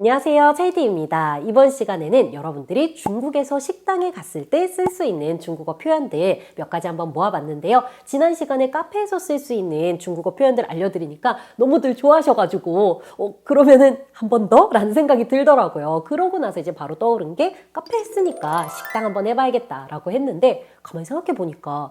안녕하세요, 체이디입니다. 이번 시간에는 여러분들이 중국에서 식당에 갔을 때 쓸 수 있는 중국어 표현들 몇 가지 한번 모아봤는데요. 지난 시간에 카페에서 쓸 수 있는 중국어 표현들 알려드리니까 너무들 좋아하셔가지고 그러면은 한 번 더? 라는 생각이 들더라고요. 그러고 나서 이제 바로 떠오른 게 카페 했으니까 식당 한번 해봐야겠다라고 했는데 가만히 생각해보니까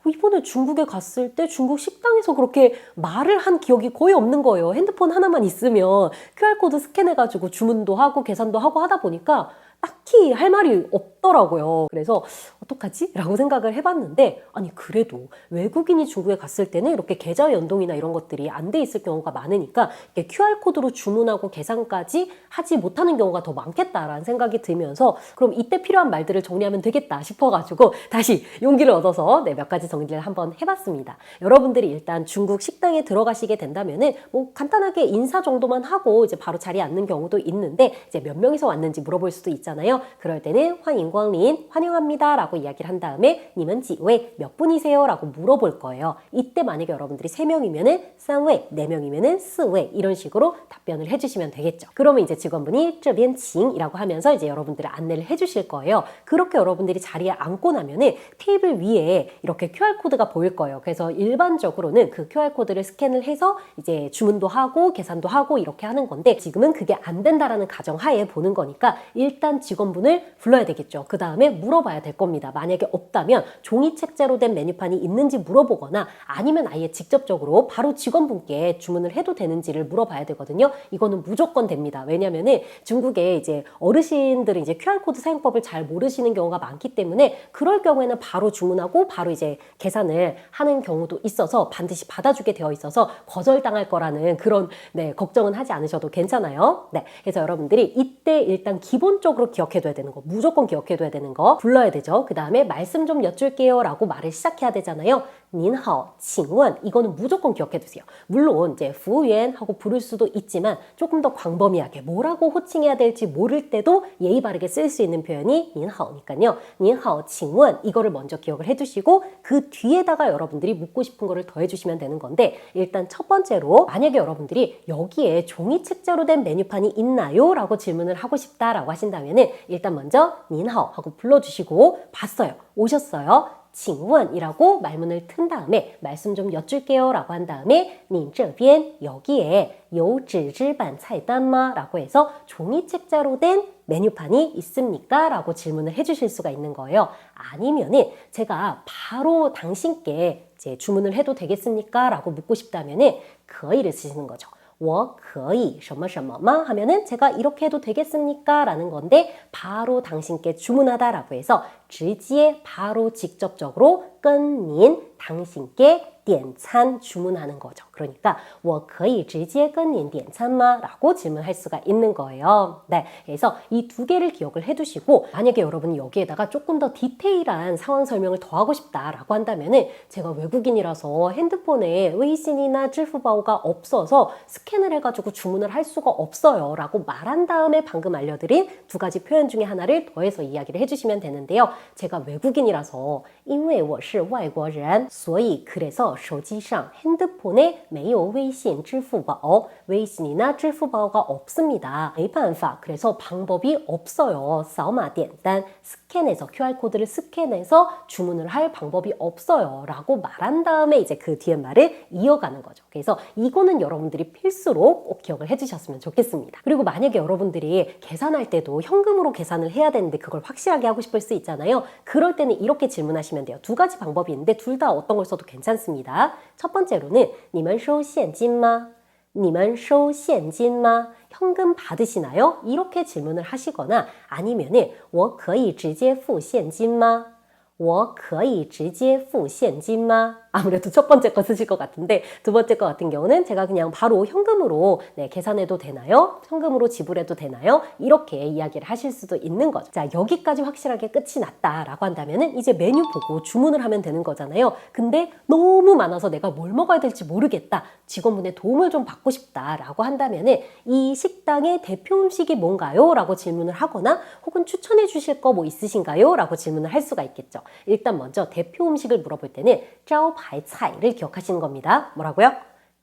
이번에 중국에 갔을 때 중국 식당에서 그렇게 말을 한 기억이 거의 없는 거예요. 핸드폰 하나만 있으면 QR코드 스캔해가지고 주문도 하고 계산도 하고 하다 보니까 딱히 할 말이 없더라고요. 그래서 어떡하지? 라고 생각을 해봤는데 아니 그래도 외국인이 중국에 갔을 때는 이렇게 계좌 연동이나 이런 것들이 안 돼 있을 경우가 많으니까 이렇게 QR코드로 주문하고 계산까지 하지 못하는 경우가 더 많겠다라는 생각이 들면서 그럼 이때 필요한 말들을 정리하면 되겠다 싶어가지고 다시 용기를 얻어서 몇 가지 정리를 한번 해봤습니다. 여러분들이 일단 중국 식당에 들어가시게 된다면은 뭐 간단하게 인사 정도만 하고 이제 바로 자리에 앉는 경우도 있는데 이제 몇 명이서 왔는지 물어볼 수도 있잖아요. 그럴 때는 환迎光临, 환영합니다 라고 이야기를 한 다음에 님은几位, 몇 분이세요? 라고 물어볼 거예요. 이때 만약에 여러분들이 3명이면은 3位, 4명이면은 4位 이런 식으로 답변을 해주시면 되겠죠. 그러면 이제 직원분이 这边请이라고 하면서 이제 여러분들을 안내를 해주실 거예요. 그렇게 여러분들이 자리에 앉고 나면은 테이블 위에 이렇게 QR코드가 보일 거예요. 그래서 일반적으로는 그 QR코드를 스캔을 해서 이제 주문도 하고 계산도 하고 이렇게 하는 건데 지금은 그게 안 된다라는 가정하에 보는 거니까 일단 직원분을 불러야 되겠죠. 그 다음에 물어봐야 될 겁니다. 만약에 없다면 종이 책자로 된 메뉴판이 있는지 물어보거나 아니면 아예 직접적으로 바로 직원분께 주문을 해도 되는지를 물어봐야 되거든요. 이거는 무조건 됩니다. 왜냐면은 중국에 이제 어르신들은 이제 QR코드 사용법을 잘 모르시는 경우가 많기 때문에 그럴 경우에는 바로 주문하고 바로 이제 계산을 하는 경우도 있어서 반드시 받아주게 되어 있어서 거절당할 거라는 그런 걱정은 하지 않으셔도 괜찮아요. 그래서 여러분들이 이때 일단 기본적으로 기억해둬야 되는 거, 무조건 기억해둬야 되는 거 불러야 되죠. 그 다음에 말씀 좀 여쭐게요 라고 말을 시작해야 되잖아요. 您好, 请问 이거는 무조건 기억해두세요. 물론 이제 服务员 하고 부를 수도 있지만 조금 더 광범위하게 뭐라고 호칭해야 될지 모를 때도 예의 바르게 쓸 수 있는 표현이 您好니까요. 您好, 请问 이거를 먼저 기억을 해두시고 그 뒤에다가 여러분들이 묻고 싶은 거를 더해주시면 되는 건데 일단 첫 번째로 만약에 여러분들이 여기에 종이 책자로 된 메뉴판이 있나요? 라고 질문을 하고 싶다라고 하신다면은 일단 먼저 您好 하고 불러주시고 봤어요. 오셨어요. 请问이라고 말문을 튼 다음에 말씀 좀 여쭐게요 라고 한 다음에 你这边 여기에 有纸质版菜单吗? 라고 해서 종이 책자로 된 메뉴판이 있습니까? 라고 질문을 해주실 수가 있는 거예요. 아니면은 제가 바로 당신께 이제 주문을 해도 되겠습니까? 라고 묻고 싶다면은 可以를 쓰시는 거죠. 我可以什么什么吗? 하면은 제가 이렇게 해도 되겠습니까? 라는 건데 바로 당신께 주문하다라고 해서 直接 바로 직접적으로 跟您 당신께 点餐 주문하는 거죠. 그러니까 我可以直接跟您点餐吗? 라고 질문할 수가 있는 거예요. 그래서 이 두 개를 기억을 해두시고 만약에 여러분이 여기에다가 조금 더 디테일한 상황 설명을 더 하고 싶다라고 한다면은 제가 외국인이라서 핸드폰에 웨이신이나 쯔푸바오가 없어서 스캔을 해가지고 주문을 할 수가 없어요 라고 말한 다음에 방금 알려드린 두 가지 표현 중에 하나를 더해서 이야기를 해주시면 되는데요. 제가 외국인이라서 因为我是外国人所以 그래서 手机上 핸드폰에 没有微信支付宝 웨이신이나 쯔푸바오가 없습니다. 没办法 그래서 방법이 없어요. 扫码点单 스캔해서 QR코드를 스캔해서 주문을 할 방법이 없어요 라고 말한 다음에 이제 그 뒤에 말을 이어가는 거죠. 그래서 이거는 여러분들이 필수로 꼭 기억을 해주셨으면 좋겠습니다. 그리고 만약에 여러분들이 계산할 때도 현금으로 계산을 해야 되는데 그걸 확실하게 하고 싶을 수 있잖아요. 그럴 때는 이렇게 질문하시면 돼요. 두 가지 방법이 있는데 둘 다 어떤 걸 써도 괜찮습니다. 첫 번째로는 你们收现金吗? 你们收现金吗? 현금 받으시나요? 이렇게 질문을 하시거나 아니면은 我可以直接付现金吗?我可以直接付现金吗? 아무래도 첫 번째 거 쓰실 것 같은데 두 번째 거 같은 경우는 제가 그냥 바로 현금으로 계산해도 되나요? 현금으로 지불해도 되나요? 이렇게 이야기를 하실 수도 있는 거죠. 자, 여기까지 확실하게 끝이 났다라고 한다면은 이제 메뉴 보고 주문을 하면 되는 거잖아요. 근데 너무 많아서 내가 뭘 먹어야 될지 모르겠다. 직원분의 도움을 좀 받고 싶다라고 한다면은 이 식당의 대표 음식이 뭔가요? 라고 질문을 하거나 혹은 추천해 주실 거 뭐 있으신가요? 라고 질문을 할 수가 있겠죠. 일단 먼저 대표 음식을 물어볼 때는 招牌菜를 기억하시는 겁니다. 뭐라고요?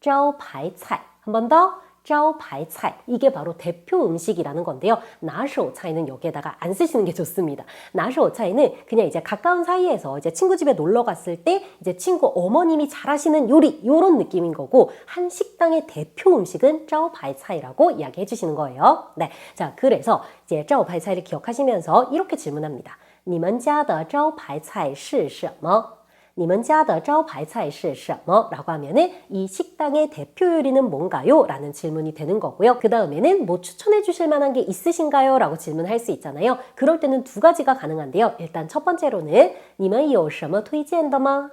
招牌菜. 한 번 더. 짜오파이차이 이게 바로 대표 음식이라는 건데요. 나쇼차이는 여기에다가 안 쓰시는 게 좋습니다. 나쇼차이는 그냥 이제 가까운 사이에서 이제 친구 집에 놀러 갔을 때 이제 친구 어머님이 잘하시는 요리 요런 느낌인 거고 한 식당의 대표 음식은 짜오파이차이라고 이야기해 주시는 거예요. 네, 자 그래서 이제 짜오파이차이를 기억하시면서 이렇게 질문합니다. 你们家的招牌菜是什么?你们家的招牌菜是什么? 라고 하면은 이 식당의 대표 요리는 뭔가요? 라는 질문이 되는 거고요. 그 다음에는 뭐 추천해 주실 만한 게 있으신가요? 라고 질문할 수 있잖아요. 그럴 때는 두 가지가 가능한데요. 일단 첫 번째로는 你们有什么推荐的吗?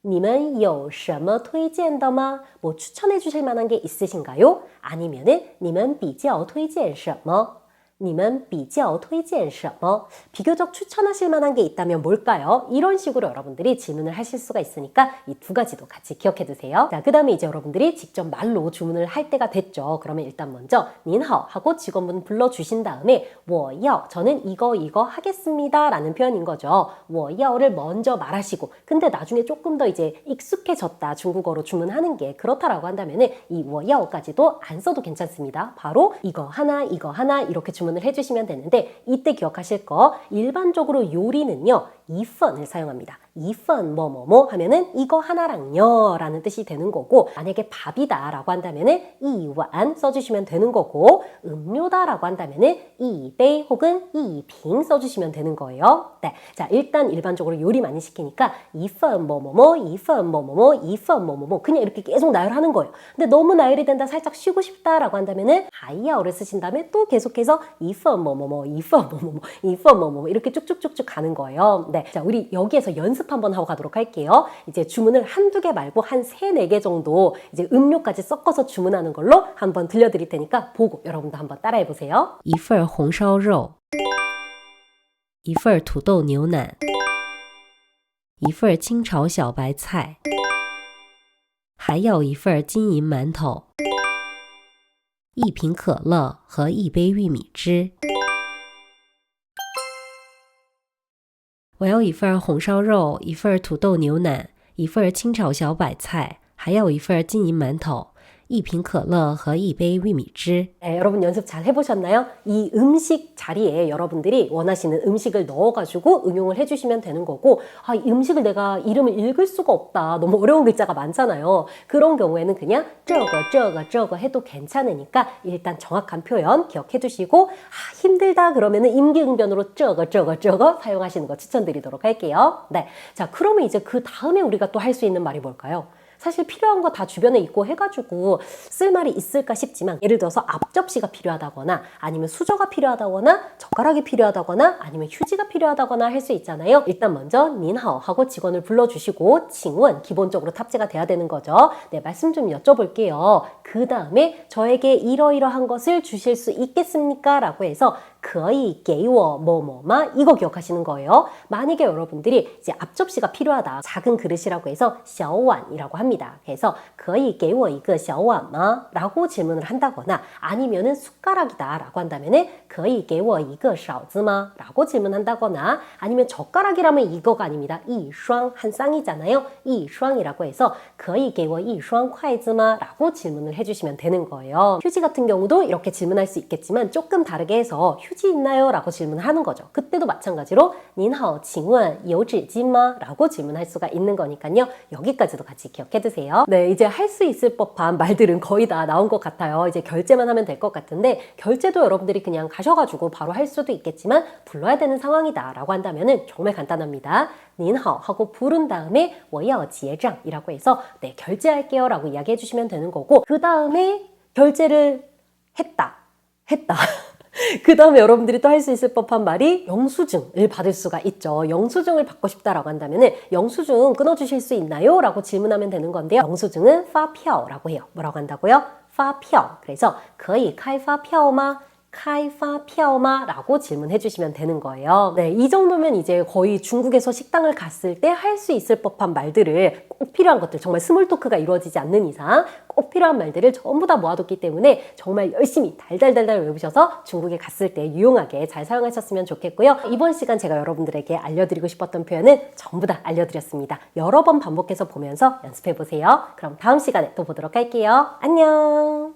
你们有什么推荐的吗? 뭐 추천해 주실 만한 게 있으신가요? 아니면은 你们比较推荐什么?你们比较推荐什么? 비교적 추천하실 만한 게 있다면 뭘까요? 이런 식으로 여러분들이 질문을 하실 수가 있으니까 이 두 가지도 같이 기억해 두세요. 자, 그 다음에 이제 여러분들이 직접 말로 주문을 할 때가 됐죠. 그러면 일단 먼저 您好 하고 직원분 불러주신 다음에 我要 저는 이거 하겠습니다 라는 표현인 거죠. 我要를 먼저 말하시고 근데 나중에 조금 더 이제 익숙해졌다 중국어로 주문하는 게 그렇다라고 한다면은 이 我要까지도 안 써도 괜찮습니다. 바로 이거 하나 이렇게 주문을 해주시면 되는데 이때 기억하실 거 일반적으로 요리는요 2份을 사용합니다. 2份 뭐뭐뭐 하면은 이거 하나랑요 라는 뜻이 되는 거고 만약에 밥이다 라고 한다면은 2碗 써주시면 되는 거고 음료다 라고 한다면은 2杯 혹은 2瓶 써주시면 되는 거예요. 네, 자 일단 일반적으로 요리 많이 시키니까 2份 뭐뭐뭐 2份 뭐뭐뭐 2份 뭐뭐뭐 그냥 이렇게 계속 나열하는 거예요. 근데 너무 나열이 된다 살짝 쉬고 싶다 라고 한다면은 还要를 쓰신 다음에 또 계속해서 2份 뭐뭐뭐 2份 뭐뭐뭐 2份 뭐뭐뭐 이렇게 쭉쭉쭉쭉 가는 거예요. 네, 자 우리 여기에서 연습 한번 하고 가도록 할게요. 이제 주문을 한두 개 말고 한 3, 4개 정도 이제 음료까지 섞어서 주문하는 걸로 한번 들려드릴 테니까 보고 여러분도 한번 따라해 보세요. 一份红烧肉，一份土豆牛腩，一份清炒小白菜，还要一份金银馒头，一瓶可乐和一杯玉米汁。我要一份红烧肉，一份土豆牛腩，一份清炒小白菜，还要一份金银馒头，一瓶可乐和一杯玉米汁。 네, 여러분 연습 잘 해보셨나요? 이 음식 자리에 여러분들이 원하시는 음식을 넣어가지고 응용을 해주시면 되는 거고 이 음식을 내가 이름을 읽을 수가 없다. 너무 어려운 글자가 많잖아요. 그런 경우에는 그냥 저거 해도 괜찮으니까 일단 정확한 표현 기억해 두시고 힘들다 그러면은 임기응변으로 저거 사용하시는 거 추천드리도록 할게요. 네, 자 그러면 이제 그 다음에 우리가 또 할 수 있는 말이 뭘까요? 사실 필요한 거 다 주변에 있고 해가지고 쓸 말이 있을까 싶지만 예를 들어서 앞접시가 필요하다거나 아니면 수저가 필요하다거나 젓가락이 필요하다거나 아니면 휴지가 필요하다거나 할 수 있잖아요. 일단 먼저 您好 하고 직원을 불러주시고 칭원 기본적으로 탑재가 돼야 되는 거죠. 네, 말씀 좀 여쭤볼게요. 그 다음에 저에게 이러이러한 것을 주실 수 있겠습니까? 라고 해서 可以给我 뭐뭐마 이거 기억하시는 거예요. 만약에 여러분들이 이제 앞접시가 필요하다. 작은 그릇이라고 해서 小碗이라고 합니다. 그래서 可以给我一个小碗吗? 라고 질문을 한다거나 아니면은 숟가락이다 라고 한다면은 可以给我一个勺子吗? 라고 질문한다거나 아니면 젓가락이라면 이거가 아닙니다. 一双 한 쌍이잖아요. 一双이라고 해서 可以给我一双筷子吗? 라고 질문을 해주시면 되는 거예요. 휴지 같은 경우도 이렇게 질문할 수 있겠지만 조금 다르게 해서 휴지 있나요? 라고 질문하는 거죠. 그때도 마찬가지로 您好请问有纸巾吗? 라고 질문할 수가 있는 거니까요. 여기까지도 같이 기억해 두세요. 네, 이제 할 수 있을 법한 말들은 거의 다 나온 것 같아요. 이제 결제만 하면 될 것 같은데 결제도 여러분들이 그냥 가셔가지고 바로 할 수도 있겠지만 불러야 되는 상황이다 라고 한다면은 정말 간단합니다. 您好 하고 부른 다음에 我要结账 이라고 해서 네, 결제할게요 라고 이야기해 주시면 되는 거고 그 다음에 결제를 했다. 그 다음에 여러분들이 또 할 수 있을 법한 말이 영수증을 받을 수가 있죠. 영수증을 받고 싶다라고 한다면 영수증 끊어주실 수 있나요? 라고 질문하면 되는 건데요. 영수증은 发票라고 해요. 뭐라고 한다고요? 发票. 그래서 可以开发票吗? 开发票吗? 라고 질문해 주시면 되는 거예요. 네, 이 정도면 이제 거의 중국에서 식당을 갔을 때 할 수 있을 법한 말들을 꼭 필요한 것들, 정말 스몰 토크가 이루어지지 않는 이상 꼭 필요한 말들을 전부 다 모아뒀기 때문에 정말 열심히 달달달달 외우셔서 중국에 갔을 때 유용하게 잘 사용하셨으면 좋겠고요. 이번 시간 제가 여러분들에게 알려드리고 싶었던 표현은 전부 다 알려드렸습니다. 여러 번 반복해서 보면서 연습해 보세요. 그럼 다음 시간에 또 보도록 할게요. 안녕!